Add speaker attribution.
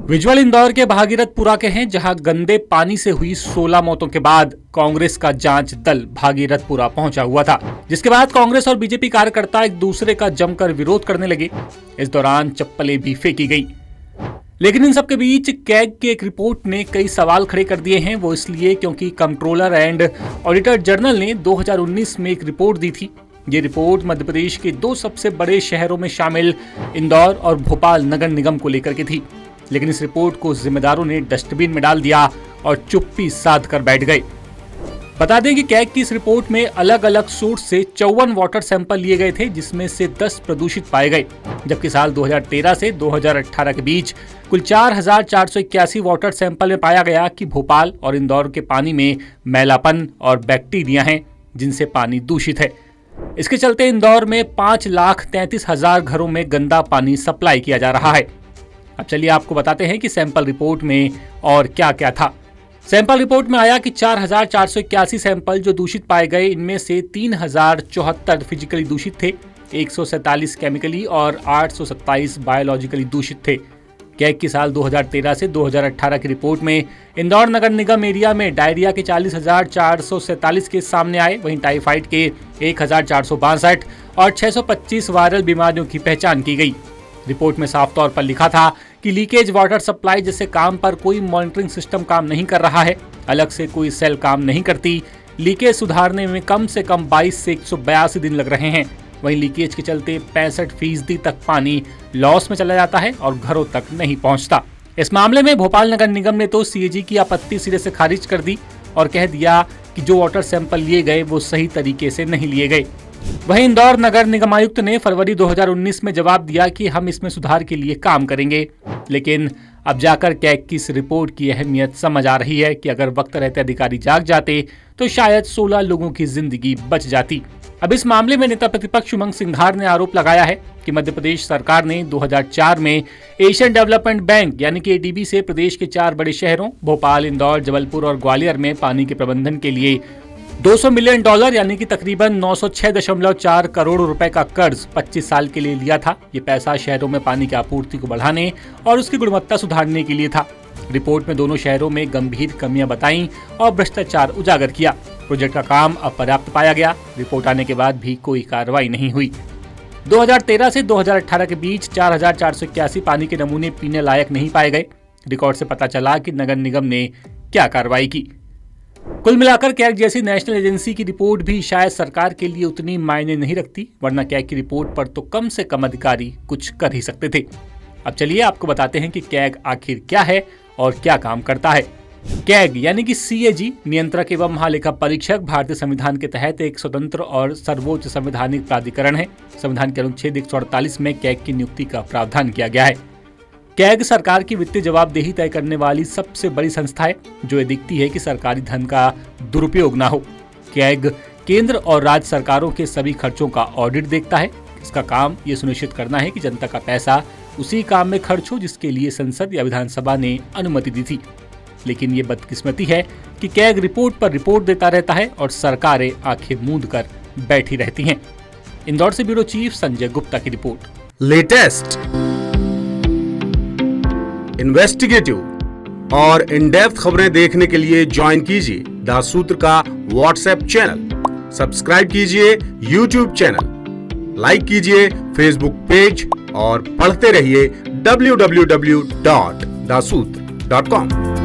Speaker 1: Visual Indore के भागीरथपुरा के हैं, जहां गंदे पानी से हुई 16 मौतों के बाद कांग्रेस का जांच दल भागीरथपुरा पहुंचा हुआ था, जिसके बाद कांग्रेस और बीजेपी कार्यकर्ता एक दूसरे का जमकर विरोध करने लगे। इस दौरान चप्पलें भी फेंकी गई। लेकिन इन सबके बीच कैग की एक रिपोर्ट ने कई सवाल खड़े कर दिए हैं। वो इसलिए क्योंकि कंट्रोलर एंड ऑडिटर जनरल ने 2019 में एक रिपोर्ट दी थी। ये रिपोर्ट मध्य प्रदेश के दो सबसे बड़े शहरों में शामिल इंदौर और भोपाल नगर निगम को लेकर के थी। लेकिन इस रिपोर्ट को जिम्मेदारों ने डस्टबिन में डाल दिया और चुप्पी साध कर बैठ गए। बता दें कि कैग की इस रिपोर्ट में अलग अलग सोर्स से 54 वाटर सैंपल लिए गए थे, जिसमें से 10 प्रदूषित पाए गए, जबकि साल 2013 से 2018 के बीच कुल 4481 वाटर सैंपल में पाया गया कि भोपाल और इंदौर के पानी में मैलापन और बैक्टीरिया हैं, जिनसे पानी दूषित है। इसके चलते इंदौर में 5,33,000 घरों में गंदा पानी सप्लाई किया जा रहा है। अब चलिए आपको बताते हैं कि सैंपल रिपोर्ट में और क्या क्या था। सैंपल रिपोर्ट में आया कि 4,481 सैंपल जो दूषित पाए गए, इनमें से 3,074 फिजिकली दूषित थे, 147 केमिकली और 827 बायोलॉजिकली दूषित थे। कैग की साल 2013 से 2018 की रिपोर्ट में इंदौर नगर निगम एरिया में डायरिया के 40,447 केस सामने आए, वहीं टाइफाइड के 1,462 और 625 वायरल बीमारियों की पहचान की गई। रिपोर्ट में साफ तौर पर लिखा था कि लीकेज वाटर सप्लाई जैसे काम पर कोई मॉनिटरिंग सिस्टम काम नहीं कर रहा है, अलग से कोई सेल काम नहीं करती। लीकेज सुधारने में कम से कम 22 से 182 दिन लग रहे हैं। वहीं लीकेज के चलते 65% तक पानी लॉस में चला जाता है और घरों तक नहीं पहुंचता। इस मामले में भोपाल नगर निगम ने तो सीएजी की आपत्ति सिरे से खारिज कर दी और कह दिया कि जो वाटर सैंपल लिए गए वो सही तरीके से नहीं लिए गए। वहीं इंदौर नगर निगम आयुक्त ने फरवरी 2019 में जवाब दिया कि हम इसमें सुधार के लिए काम करेंगे। लेकिन अब जाकर कैग की इस रिपोर्ट की अहमियत समझ आ रही है कि अगर वक्त रहते अधिकारी जाग जाते तो शायद 16 लोगों की जिंदगी बच जाती। अब इस मामले में नेता प्रतिपक्ष उमंग सिंघार ने आरोप लगाया है कि मध्य प्रदेश सरकार ने 2004 में एशियन डेवलपमेंट बैंक यानी कि एडीबी से प्रदेश के 4 बड़े शहरों भोपाल, इंदौर, जबलपुर और ग्वालियर में पानी के प्रबंधन के लिए $200 मिलियन यानी कि तकरीबन 906.4 करोड़ रुपए का कर्ज 25 साल के लिए लिया था। ये पैसा शहरों में पानी की आपूर्ति को बढ़ाने और उसकी गुणवत्ता सुधारने के लिए था। रिपोर्ट में दोनों शहरों में गंभीर कमियां बताई और भ्रष्टाचार उजागर किया। प्रोजेक्ट का काम अपर्याप्त पाया गया। रिपोर्ट आने के बाद भी कोई कार्रवाई नहीं हुई। 2013 से 2018 के बीच 4,481 पानी के नमूने पीने लायक नहीं पाए गए। रिकॉर्ड से पता चला कि नगर निगम ने क्या कार्रवाई की। कुल मिलाकर कैग जैसी नेशनल एजेंसी की रिपोर्ट भी शायद सरकार के लिए उतनी मायने नहीं रखती, वरना कैग की रिपोर्ट पर तो कम से कम अधिकारी कुछ कर ही सकते थे। अब चलिए आपको बताते हैं कि कैग आखिर क्या है और क्या काम करता है। कैग यानी कि सीएजी नियंत्रक एवं महालेखा परीक्षक भारतीय संविधान के तहत एक स्वतंत्र और सर्वोच्च संवैधानिक प्राधिकरण है। संविधान के अनुच्छेद 148 में कैग की नियुक्ति का प्रावधान किया गया है। कैग सरकार की वित्तीय जवाबदेही तय करने वाली सबसे बड़ी संस्था है, जो ये देखती है कि सरकारी धन का दुरुपयोग ना हो। कैग केंद्र और राज्य सरकारों के सभी खर्चों का ऑडिट देखता है। इसका काम ये सुनिश्चित करना है कि जनता का पैसा उसी काम में खर्च हो जिसके लिए संसद या विधानसभा ने अनुमति दी थी। लेकिन ये बदकिस्मती है कि कैग रिपोर्ट पर रिपोर्ट देता रहता है और सरकारें आंखें मूंद कर बैठी रहती हैं। इंदौर से ब्यूरो चीफ संजय गुप्ता की रिपोर्ट।
Speaker 2: लेटेस्ट, इन्वेस्टिगेटिव और इन डेप्थ खबरें देखने के लिए ज्वाइन कीजिए द सूत्र का व्हाट्सएप चैनल, सब्सक्राइब कीजिए यूट्यूब चैनल, लाइक कीजिए फेसबुक पेज और पढ़ते रहिए www.daसूत्र.com।